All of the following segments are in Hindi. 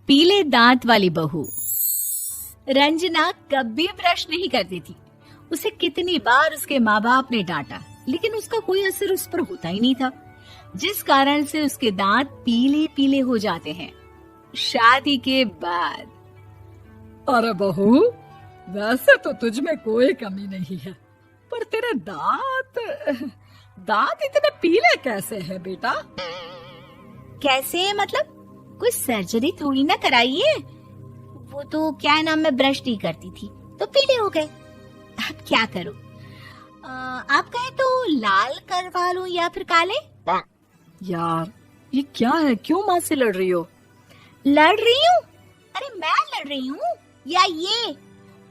पीले दांत वाली बहू। रंजना कभी ब्रश नहीं करती थी। उसे कितनी बार उसके माँ बाप ने डांटा, लेकिन उसका कोई असर उस पर होता ही नहीं था, जिस कारण से उसके दांत पीले पीले हो जाते हैं। शादी के बाद अरे बहू, वैसे तो तुझ में कोई कमी नहीं है, पर तेरे दांत इतने पीले कैसे हैं बेटा? कैसे मतलब? कोई सर्जरी थोड़ी ना कराई है। वो तो क्या नाम, मैं ब्रश नहीं करती थी तो पीले हो गए। अब क्या करूं? आप कहें तो लाल करवा लूं या फिर काले? यार ये क्या है, क्यों माँ से लड़ रही हो? लड़ रही हूँ? अरे मैं लड़ रही हूँ या ये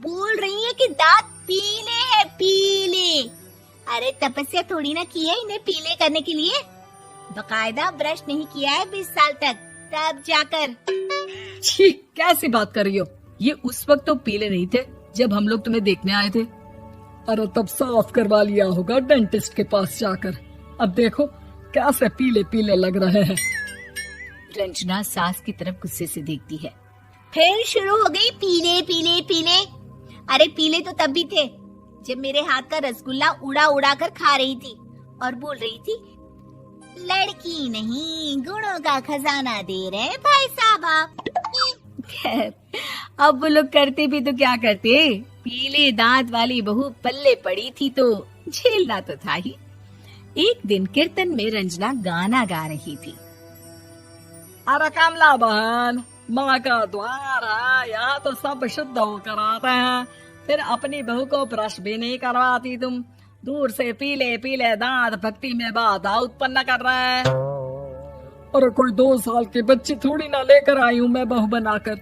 बोल रही है कि दांत पीले हैं, पीले। अरे तपस्या थोड़ी ना की है इन्हें पीले करने के लिए। बकायदा ब्रश नहीं किया है 20 साल तक, तब जाकर। छी, कैसी बात कर रही हो? ये उस वक्त तो पीले नहीं थे जब हम लोग तुम्हें देखने आए थे। अरे तब साफ करवा लिया होगा डेंटिस्ट के पास जाकर। अब देखो कैसे पीले पीले लग रहे हैं। रंजना सास की तरफ गुस्से से देखती है। फिर शुरू हो गई पीले पीले पीले। अरे पीले तो तब भी थे जब मेरे हाथ का रसगुल्ला उड़ा उड़ा कर खा रही थी और बोल रही थी, लड़की नहीं गुणों का खजाना दे रहे भाई साहब आप। खैर, अब वो लोग करते भी तो क्या करते, पीले दांत वाली बहू पल्ले पड़ी थी तो झेलना तो था ही। एक दिन कीर्तन में रंजना गाना गा रही थी। अरे कमला बहन, माँ का द्वार है, यहाँ तो सब शुद्ध होकर आते हैं, फिर अपनी बहू को ब्रश भी नहीं करवाती तुम। दूर से पीले पीले दांत भक्ति में बाधा उत्पन्न कर रहे हैं। अरे कोई 2 साल के बच्ची थोड़ी ना लेकर आई हूँ मैं बहू बनाकर।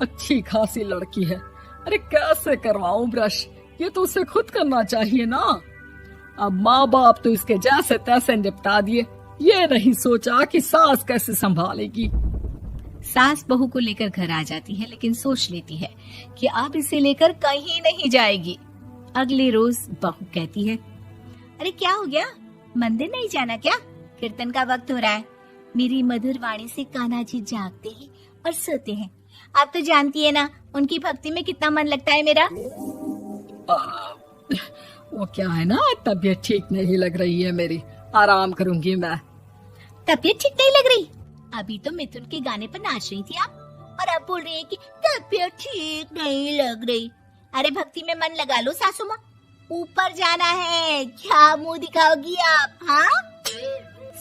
अच्छी खासी लड़की है, अरे कैसे करवाऊं ब्रश? ये तो उसे खुद करना चाहिए ना। अब माँ बाप तो इसके जैसे तैसे निपटा दिए, ये नहीं सोचा कि सास कैसे संभालेगी। सास बहू को लेकर घर आ जाती है, लेकिन सोच लेती है कि अब इसे लेकर कहीं नहीं जाएगी। अगले रोज बहू कहती है, अरे क्या हो गया, मंदिर नहीं जाना क्या? कीर्तन का वक्त हो रहा है। मेरी मधुर वाणी से कान्हा जी जागते हैं और सोते हैं। आप तो जानती है ना उनकी भक्ति में कितना मन लगता है मेरा। वो क्या है ना, तबीयत ठीक नहीं लग रही है मेरी, आराम करूंगी मैं। तबीयत ठीक नहीं लग रही? अभी तो मिथुन के गाने पर नाच रही थी आप, और अब बोल रही है कि तबीयत ठीक नहीं लग रही। अरे भक्ति में मन लगा लो सासू माँ, ऊपर जाना है, क्या मुंह दिखाओगी आप? हाँ?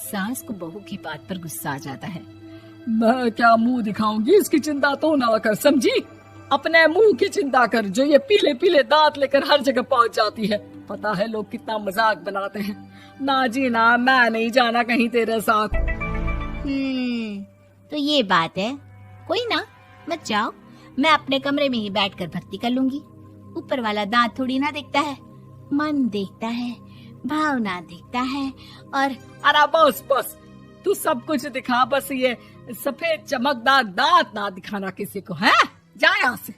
सास को बहू की बात पर गुस्सा आ जाता है। मैं क्या मुंह दिखाऊंगी, इसकी चिंता तो ना कर, समझी? अपने मुंह की चिंता कर, जो ये पीले पीले दांत लेकर हर जगह पहुंच जाती है। पता है लोग कितना मजाक बनाते हैं। ना जी ना, मैं नहीं जाना कहीं तेरे साथ। तो ये बात है। कोई ना, मत जाओ, मैं अपने कमरे में ही बैठकर भक्ति कर लूंगी। ऊपर वाला दांत थोड़ी ना देखता है, मन देखता है, भावना देखता है। और अरे बस बस, तू सब कुछ दिखा, बस ये सफेद चमकदार दांत ना दिखाना किसी को, है? जा यहाँ से।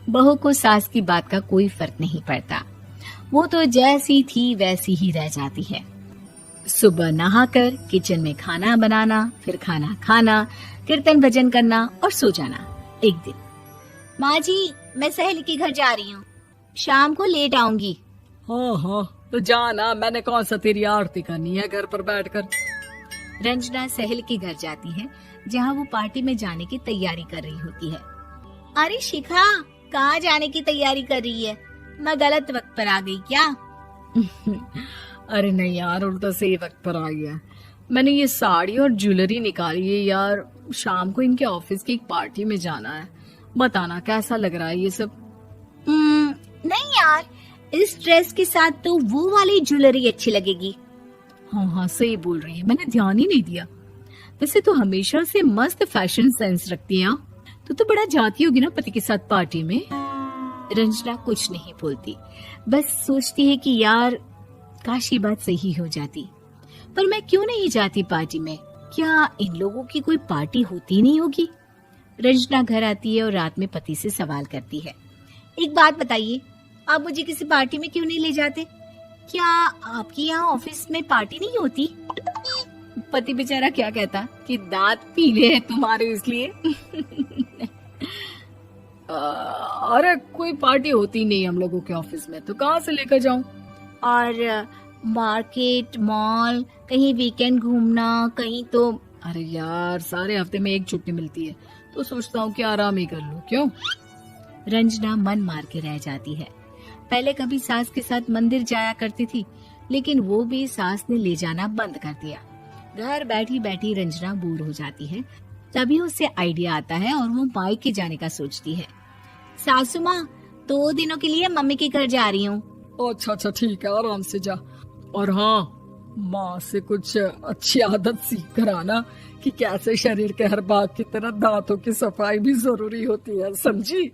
बहू को सास की बात का कोई फर्क नहीं पड़ता। वो तो जैसी थी वैसी ही रह जाती है। सुबह नहाकर किचन में खाना बनाना, फिर खाना खाना, कीर्तन भजन करना और सो जाना। एक दिन, माँ जी मैं सहेली के घर जा रही हूँ, शाम को लेट आऊंगी। हाँ हाँ तो जाना, मैंने कौन सा तेरी आरती करनी है घर पर बैठकर। रंजना सहेली के घर जाती है, जहाँ वो पार्टी में जाने की तैयारी कर रही होती है। अरे शिखा, कहाँ जाने की तैयारी कर रही है? मैं गलत वक्त पर आ गई क्या? अरे नहीं यार, उल्टा सही वक्त पर आ गया। मैंने ये साड़ी और ज्वेलरी निकाली है यार, शाम को इनके ऑफिस की एक पार्टी में जाना है। बताना कैसा लग रहा है ये सब? नहीं यार, इस ड्रेस के साथ तो वो वाली ज्वेलरी अच्छी लगेगी। हाँ हाँ सही बोल रही है, मैंने ध्यान ही नहीं दिया। वैसे तो हमेशा से मस्त फैशन सेंस रखती है। तो बड़ा जाती होगी ना पति के साथ पार्टी में। रंजना कुछ नहीं बोलती, बस सोचती है कि यार काश ये बात सही हो जाती। पर मैं क्यों नहीं जाती पार्टी में? क्या इन लोगों की कोई पार्टी होती नहीं होगी? रंजना घर आती है और रात में पति से सवाल करती है, एक बात बताइए, आप मुझे किसी पार्टी में क्यों नहीं ले जाते? क्या आपके यहाँ ऑफिस में पार्टी नहीं होती? पति बेचारा क्या कहता कि दांत पीले हैं तुम्हारे इसलिए। अरे कोई पार्टी होती नहीं हम लोगों के ऑफिस में, तो कहाँ से लेकर जाऊं? और मार्केट, मॉल, कहीं वीकेंड घूमना, कहीं तो। अरे यार सारे हफ्ते में एक छुट्टी मिलती है, तो सोचता हूँ कि आराम ही कर लूं। क्यों? रंजना मन मार के रह जाती है। पहले कभी सास के साथ मंदिर जाया करती थी, लेकिन वो भी सास ने ले जाना बंद कर दिया। घर बैठी बैठी रंजना बोर हो जाती है। तभी उसे आइडिया आता है और वो मायके जाने का सोचती है। सासू माँ, 2 दिनों के लिए मम्मी के घर जा रही हूँ। अच्छा ठीक है, आराम से जा। और हाँ, माँ से कुछ अच्छी आदत सीख कर आना कि कैसे शरीर के हर भाग की तरह दांतों की सफाई भी जरूरी होती है, समझी?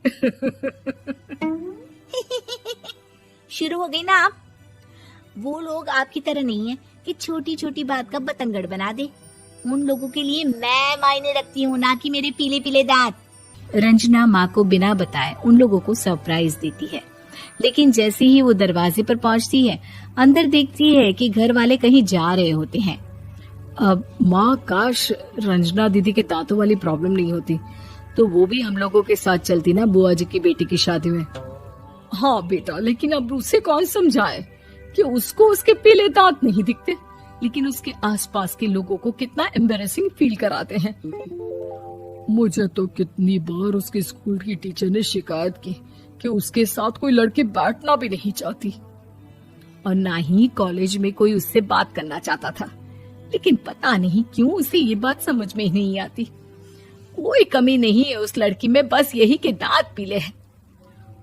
शुरू हो गई ना आप। वो लोग आपकी तरह नहीं है कि छोटी छोटी बात का बतंगड़ बना दे। उन लोगों के लिए मैं मायने रखती हूँ, ना कि मेरे पीले पीले दांत। रंजना माँ को बिना बताए उन लोगों को सरप्राइज देती है, लेकिन जैसे ही वो दरवाजे पर पहुँचती है, अंदर देखती है कि घर वाले कहीं जा रहे होते हैं। अब माँ, काश रंजना दीदी के दांतों वाली प्रॉब्लम नहीं होती, तो वो भी हम लोगों के साथ चलती ना बुआ जी की बेटी की शादी में। हाँ बेटा, लेकिन अब उसे कौन समझाए कि उसको उसके पीले दांत नहीं दिखते, लेकिन उसके आसपास के लोगों को कितना एम्बैरेसिंग फील कराते हैं। मुझे तो कितनी बार उसके स्कूल की टीचर ने शिकायत की कि उसके साथ कोई लड़की बैठना भी नहीं चाहती, और ना ही कॉलेज में कोई उससे बात करना चाहता था। लेकिन पता नहीं क्यों उसे ये बात समझ में ही नहीं आती। कोई कमी नहीं है उस लड़की में, बस यही कि दांत पीले हैं।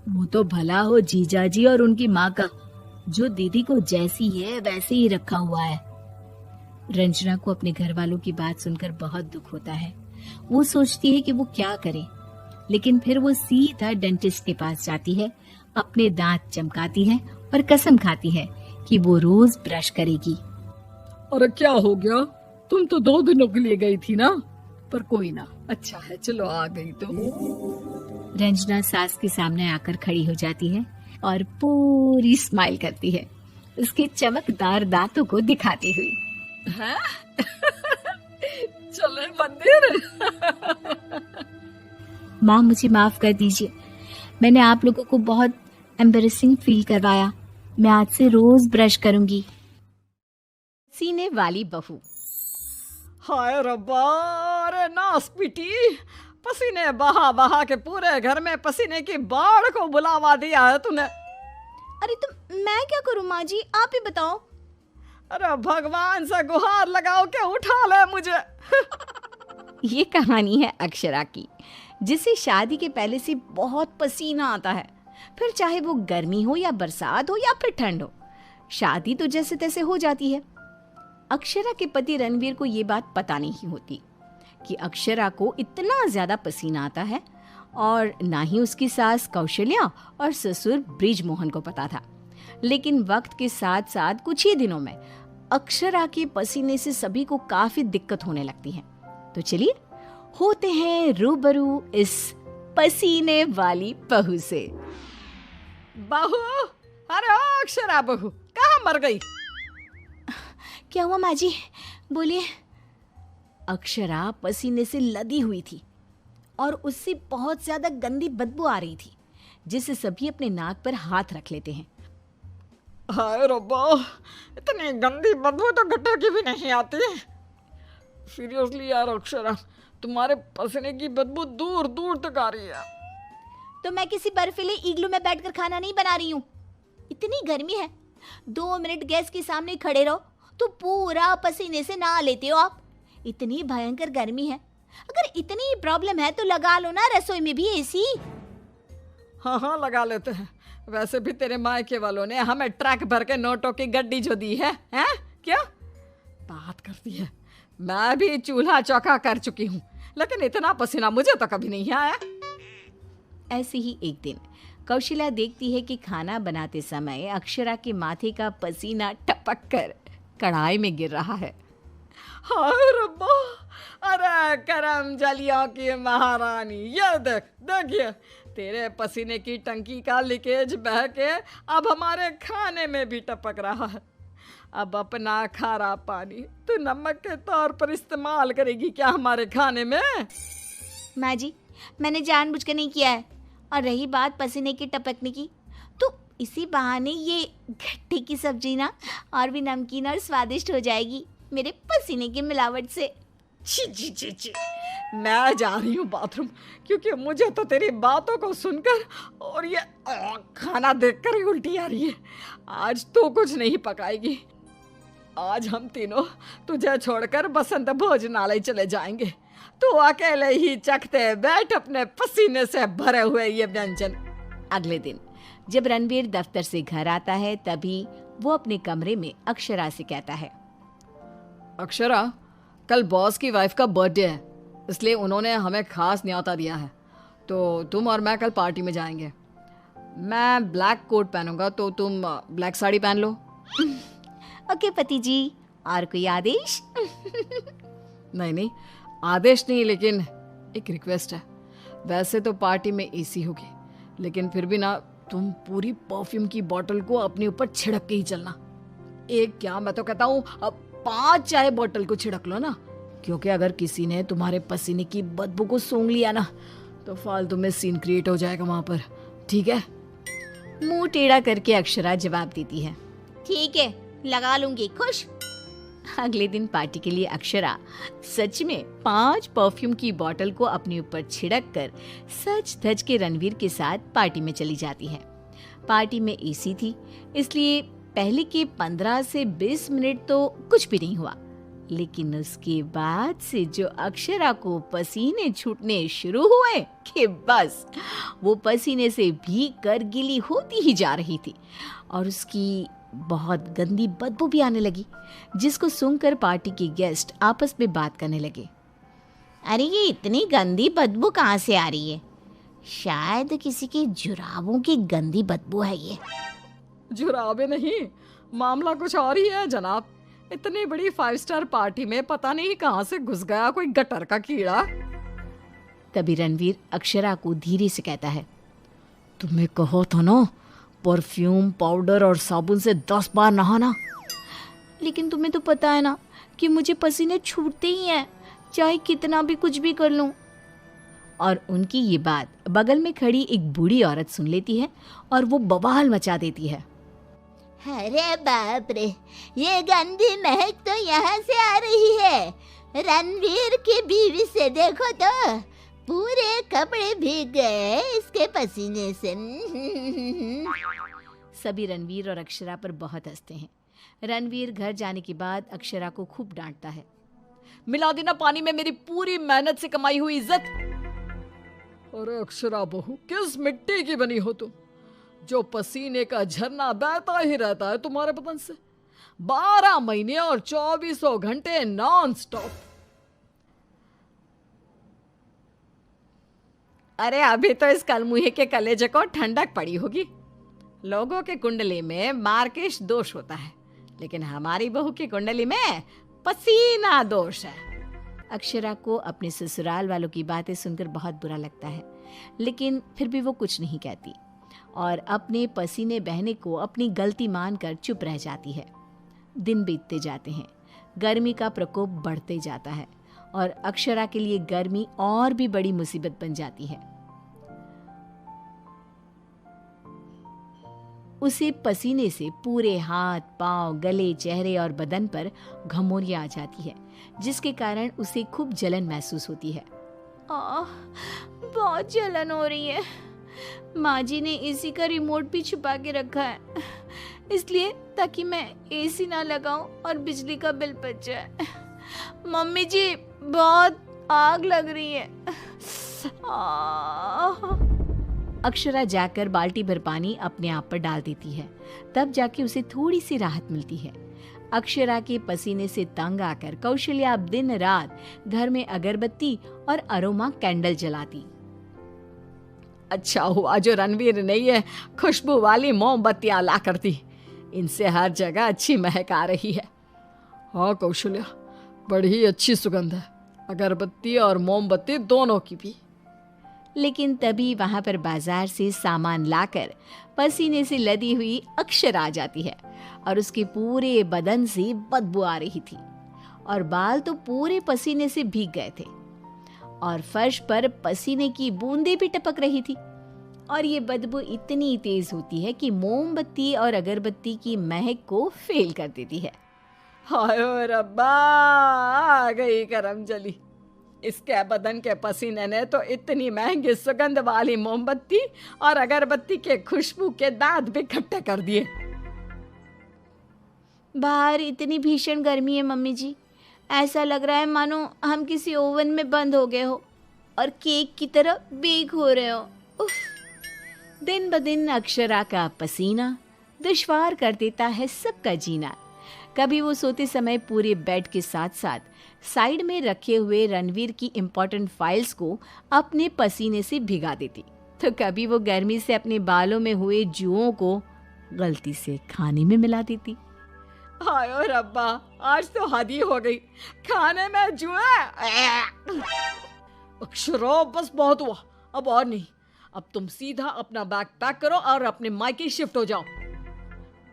वो तो भला हो जीजा जी और उनकी माँ का, जो दीदी को जैसी है वैसे ही रखा हुआ है। रंजना को अपने घर वालों की बात सुनकर बहुत दुख होता है। वो सोचती है कि वो क्या करे, लेकिन फिर वो सीधा डेंटिस्ट के पास जाती है, अपने दांत चमकाती है और कसम खाती है कि वो रोज ब्रश करेगी। अरे क्या हो गया? तुम तो 2 दिनों के लिए गई थी ना। पर कोई ना, अच्छा है, चलो आ गई तो। रंजना सास के सामने आकर खड़ी हो जाती है और पूरी स्माइल करती है, उसके चमकदार दांतों को दिखाती हुई। हैं? चले मंदिर। माँ, मुझे माफ कर दीजिए, मैंने आप लोगों को बहुत एम्बैरेसिंग फील करवाया। मैं आज से रोज ब्रश करूंगी। सीने वाली बहू। हाय रब्बा, अरे नास पीटी, पसीने बहा बहा के पूरे घर में पसीने की बाढ़ को बुलावा दिया है तूने। अरे तो मैं क्या करूं माँ जी, आप ही बताओ। अरे भगवान से गुहार लगाओ के उठा ले मुझे। ये कहानी है अक्षरा की, जिसे शादी के पहले से बहुत पसीना आता है। फिर चाहे वो गर्मी हो या बरसात हो या फिर ठंड हो, शादी तो जैसे तैसे हो जाती है। अक्षरा के पति रणवीर को ये बात पता नहीं होती कि अक्षरा को इतना ज्यादा पसीना आता है, और ना ही उसकी सास कौशल्या और ससुर ब्रिजमोहन को पता था। लेकिन वक्त के साथ साथ कुछ ही दिनों में अक्षरा के पसीने से सभी को काफी दिक्कत होने लगती है। तो चलिए होते हैं रूबरू इस पसीने वाली बहू से। बहू, अरे ओ अक्षरा बहू, कहाँ मर गई? क्या हुआ माँ जी, बोलिए। अक्षरा पसीने से लदी हुई थी और उससे बहुत ज्यादा गंदी बदबू आ रही थी, जिससे सभी अपने नाक पर हाथ रख लेते हैं। हाय रब्बा, इतनी गंदी बदबू तो गटर की भी नहीं आती। सीरियसली यार अक्षरा, तुम्हारे पसीने की बदबू दूर दूर तक आ रही है। तो मैं किसी बर्फीले इग्लू में बैठकर खाना नहीं बना रही हूँ। इतनी गर्मी है, 2 मिनट गैस के सामने खड़े रहो तो पूरा पसीने से नहा लेते हो आप। इतनी भयंकर गर्मी है, अगर इतनी प्रॉब्लम है तो लगा लो ना रसोई में भी एसी। हाँ हाँ लगा लेते हैं। वैसे भी तेरे मायके वालों ने हमें ट्रक भर के नोटों की गड्डी जो दी है, हैं? क्या बात करती है? मैं भी चूल्हा चौका कर चुकी हूँ, लेकिन इतना पसीना मुझे तो कभी नहीं आया। ऐसे ही एक दिन कौशल्या देखती है कि खाना बनाते समय अक्षरा के माथे का पसीना टपक कर कढ़ाई में गिर रहा है। हाय रब्बा, अरे करम जलियों की महारानी, ये देख देखिए, तेरे पसीने की टंकी का लीकेज बह के अब हमारे खाने में भी टपक रहा है। अब अपना खारा पानी तू नमक के तौर पर इस्तेमाल करेगी क्या हमारे खाने में? माँ जी, मैंने जानबूझकर नहीं किया है। और रही बात पसीने की टपकने की, तो इसी बहाने ये गट्टे की सब्जी ना और भी नमकीन और स्वादिष्ट हो जाएगी मेरे पसीने की मिलावट से। छी छी छी छी, मैं जा रही हूँ बाथरूम, क्योंकि मुझे तो तेरी बातों को सुनकर और ये खाना देखकर ही उल्टी आ रही है। आज तो कुछ नहीं पकाएगी। आज हम तीनों तुझे छोड़कर बसंत भोजनालय चले जाएंगे। तू अकेले ही चखते बैठ अपने पसीने से भरे हुए ये व्यंजन। अगले दिन जब रणवीर दफ्तर से घर आता है, तभी वो अपने कमरे में अक्षरा से कहता है, अक्षरा, कल बॉस की वाइफ का बर्थडे है, इसलिए उन्होंने हमें खास न्योता दिया है, तो तुम और मैं कल पार्टी में जाएंगे। मैं ब्लैक कोट पहनूंगा, तो तुम ब्लैक साड़ी पहन लो। ओके पति जी, और कोई आदेश? नहीं नहीं, आदेश नहीं, लेकिन एक रिक्वेस्ट है। वैसे तो पार्टी में एसी होगी, लेकिन फिर भी ना, तुम पूरी परफ्यूम की बोतल को अपने ऊपर छिड़क के ही चलना। एक क्या, मैं तो कहता हूँ 5 चाय बोतल को छिड़क लो ना, क्योंकि अगर किसी ने तुम्हारे पसीने की बदबू को सूंघ लिया ना, तो फालतू में सीन क्रिएट हो जाएगा वहां पर, ठीक है? मुंह टेढ़ा करके अक्षरा जवाब देती है, ठीक है, लगा लूंगी, खुश। अगले दिन पार्टी के लिए अक्षरा सच में 5 परफ्यूम की बोतल को अपने ऊपर छिड़क कर सच धज के रणवीर के साथ पार्टी में चली जाती है। पार्टी में एसी थी, इसलिए पहले के 15 से 20 मिनट तो कुछ भी नहीं हुआ, लेकिन उसके बाद से जो अक्षरा को पसीने छूटने शुरू हुए कि बस वो पसीने से भीग कर गीली होती ही जा रही थी, और उसकी बहुत गंदी बदबू भी आने लगी, जिसको सूंघकर पार्टी के गेस्ट आपस में बात करने लगे। अरे ये इतनी गंदी बदबू कहाँ से आ रही है? शायद किसी के जुराबों की गंदी बदबू है ये। जुराबे नहीं, मामला कुछ और ही है जनाब। इतनी बड़ी 5 स्टार पार्टी में पता नहीं कहाँ से घुस गया कोई गटर का कीड़ा। तभी रणवीर अक्षरा को धीरे से कहता है, तुम्हें कहो था ना परफ्यूम, पाउडर और साबुन से 10 बार नहाना। लेकिन तुम्हें तो पता है ना कि मुझे पसीने छूटते ही हैं, चाहे कितना भी कुछ भी कर लूं। और उनकी ये बात बगल में खड़ी एक बूढ़ी औरत सुन लेती है और वो बवाल मचा देती है। अरे बाप रे, ये गंदी महक तो यहाँ से आ रही है। रणवीर की बीवी से देखो तो पूरे कपड़े भीग गए इसके पसीने से। सभी रणवीर और अक्षरा पर बहुत हंसते हैं। रणवीर घर जाने के बाद अक्षरा को खूब डांटता है, मिला देना पानी में मेरी पूरी मेहनत से कमाई हुई इज्जत। अरे अक्षरा बहू, किस मिट्टी की बनी हो तुम, जो पसीने का झरना बहता ही रहता है तुम्हारे बदन से 12 महीने और 2400 घंटे नॉन स्टॉप। अरे अभी तो इस कलमुहे के कलेजे को ठंडक पड़ी होगी। लोगों के कुंडली में मार्केश दोष होता है, लेकिन हमारी बहू की कुंडली में पसीना दोष है। अक्षरा को अपने ससुराल वालों की बातें सुनकर बहुत बुरा लगता है, लेकिन फिर भी वो कुछ नहीं कहती और अपने पसीने बहने को अपनी गलती मानकर चुप रह जाती है। दिन बीतते जाते हैं, गर्मी का प्रकोप बढ़ते जाता है और अक्षरा के लिए गर्मी और भी बड़ी मुसीबत बन जाती है। उसे पसीने से पूरे हाथ, पांव, गले, चेहरे और बदन पर घमौरियां आ जाती है, जिसके कारण उसे खूब जलन महसूस होती है। बहुत जलन हो रही है। माँ जी ने एसी का रिमोट भी छुपा के रखा है, इसलिए ताकि मैं एसी ना लगाऊं और बिजली का बिल बच जाए। मम्मी जी, बहुत आग लग रही है। अक्षरा जाकर बाल्टी भर पानी अपने आप पर डाल देती है, तब जाके उसे थोड़ी सी राहत मिलती है। अक्षरा के पसीने से तंग आकर कौशल्या अब दिन रात घर में अगरबत्ती और अरोमा कैंडल जलाती। अच्छा हुआ जो रणवीर ने ये खुशबू वाली मोमबत्तियां ला कर दी, इनसे हर जगह अच्छी महक आ रही है। हाँ कौशल्या, बड़ी अच्छी सुगंध है, अगरबत्ती और मोमबत्ती दोनों की भी। लेकिन तभी वहां पर बाजार से सामान लाकर पसीने से लदी हुई अक्षरा आ जाती है और उसके पूरे बदन से बदबू आ रही थी और बाल तो पूरे पसीने से भीग गए थे और फर्श पर पसीने की बूंदें भी टपक रही थी। और ये बदबू इतनी तेज होती है कि मोमबत्ती और अगरबत्ती की महक को फेल कर देती है। हाय रब्बा, आ गई करम जली। इसके बदन के पसीने ने तो इतनी महंगी सुगंध वाली मोमबत्ती और अगरबत्ती के खुशबू के दांत भी खट्टे कर दिए। बाहर इतनी भीषण गर्मी है मम्मी जी, ऐसा लग रहा है मानो हम किसी ओवन में बंद हो गए हो और केक की तरह बेक हो रहे हो। उफ। दिन ब दिन अक्षरा का पसीना दुश्वार कर देता है सबका जीना। कभी वो सोते समय पूरे बेड के साथ साथ साइड में रखे हुए रणवीर की इम्पोर्टेंट फाइल्स को अपने पसीने से भिगा देती, तो कभी वो गर्मी से अपने बालों में हुए जुओं को गलती से खाने में मिला देती। हाय रब्बा, आज तो हद ही हो गई, खाने में जुए। अक्षरा, बस बहुत हुआ, अब और नहीं। अब तुम सीधा अपना बैग पैक करो और अपने मायके शिफ्ट हो जाओ।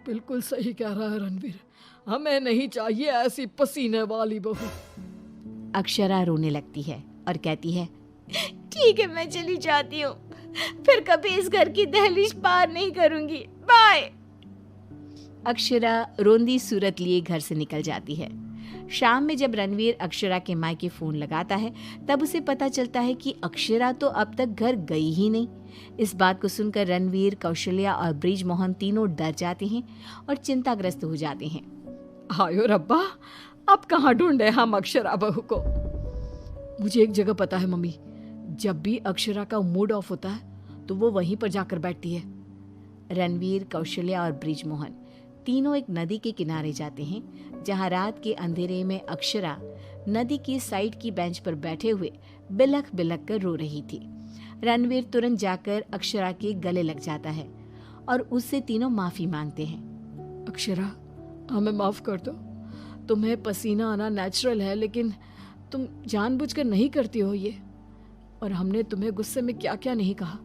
बिल्कुल सही कह रहा है रणवीर, हमें नहीं चाहिए ऐसी पसीने वाली बहू। अक्षरा रोने लगती है और कहती है, ठीक है मैं चली जाती हूँ, फिर कभी इस घर की दहलीज पार नहीं करूंगी, बाय। अक्षरा रोंदी सूरत लिए घर से निकल जाती है। शाम में जब रणवीर अक्षरा के मायके फोन लगाता है तब उसे पता चलता है कि अक्षरा तो अब तक घर गई ही नहीं। इस बात को सुनकर रणवीर, कौशल्या और ब्रिज मोहन तीनों डर जाते हैं और चिंताग्रस्त हो जाते हैं। हायो रब्बा, अब कहाँ ढूंढे हम अक्षरा बहू को। मुझे एक जगह पता है मम्मी, जब भी अक्षरा का मूड ऑफ होता है तो वो वहीं पर जाकर बैठती है। रणवीर, कौशल्या और ब्रिज मोहन तीनों एक नदी के किनारे जाते हैं जहां रात के अंधेरे में अक्षरा नदी की साइड की बेंच पर बैठे हुए बिलख बिलख कर रो रही थी। रणवीर तुरंत जाकर अक्षरा के गले लग जाता है और उससे तीनों माफी मांगते हैं। अक्षरा, हमें माफ कर दो, तुम्हें पसीना आना नेचुरल है, लेकिन तुम जानबूझकर नहीं करती हो ये, और हमने तुम्हें गुस्से में क्या क्या नहीं कहा।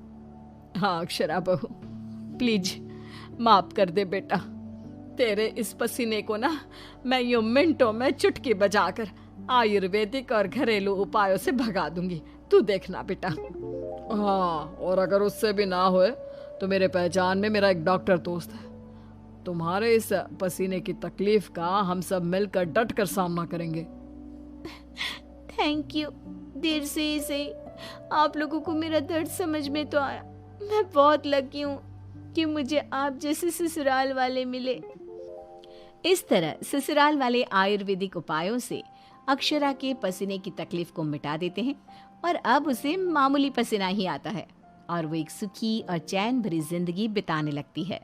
हाँ अक्षरा बहू, प्लीज माफ कर दे बेटा। तेरे इस पसीने को ना मैं यूं मिनटों में चुटकी बजाकर आयुर्वेदिक और घरेलू उपायों से भगा दूंगी, तू देखना बेटा। हाँ, और अगर उससे भी ना होए तो मेरे पहचान में मेरा एक डॉक्टर दोस्त है, तुम्हारे इस पसीने की तकलीफ का हम सब मिलकर डट कर सामना करेंगे। थैंक यू, देर से ही सही आप लोगों को मेरा दर्द समझ में तो आया। मैं बहुत लकी हूँ कि मुझे आप जैसे ससुराल वाले मिले। इस तरह ससुराल वाले आयुर्वेदिक उपायों से अक्षरा के पसीने की तकलीफ को मिटा देते हैं और अब उसे मामूली पसीना ही आता है और वो एक सुखी और चैन भरी जिंदगी बिताने लगती है।